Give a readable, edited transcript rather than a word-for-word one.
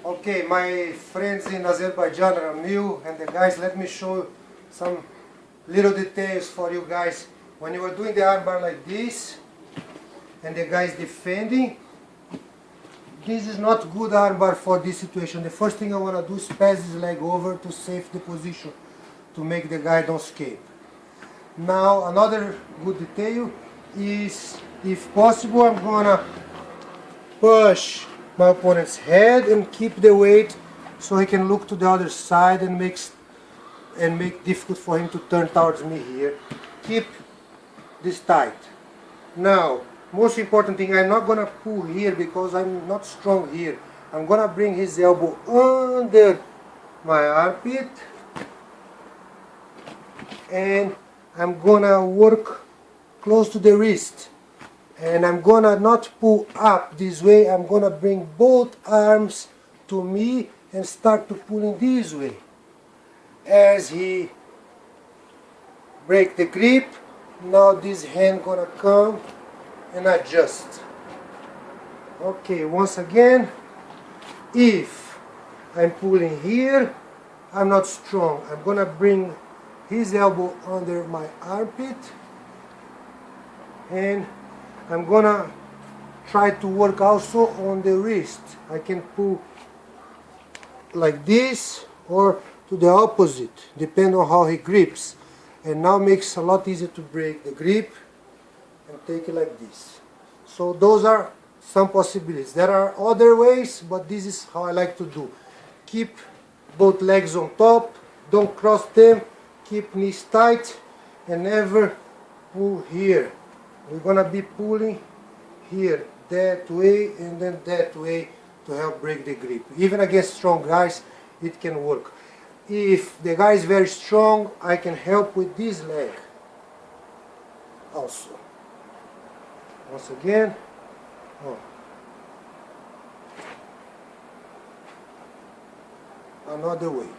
Okay, my friends in Azerbaijan are new, and the guys, let me show you some little details for you guys. When you are doing the armbar like this, and the guy is defending, this is not good armbar for this situation. The first thing I want to do is pass his leg over to save the position, to make the guy don't escape. Now, another good detail is, if possible, I'm gonna push my opponent's head and keep the weight so he can look to the other side and make difficult for him to turn towards me here. Keep this tight. Now, most important thing, I'm not gonna pull here because I'm not strong here. I'm gonna bring his elbow under my armpit and I'm gonna work close to the wrist. And I'm gonna not pull up this way, I'm gonna bring both arms to me and start to pulling this way. As he break the grip, now this hand gonna come and adjust. Okay, once again, if I'm pulling here, I'm not strong. I'm gonna bring his elbow under my armpit and I'm gonna try to work also on the wrist. I can pull like this or to the opposite, depending on how he grips. And now makes a lot easier to break the grip and take it like this. So those are some possibilities. There are other ways, but this is how I like to do. Keep both legs on top, don't cross them, keep knees tight, and never pull here. We're gonna be pulling here, that way, and then that way to help break the grip. Even against strong guys, it can work. If the guy is very strong, I can help with this leg also. Once again, another way.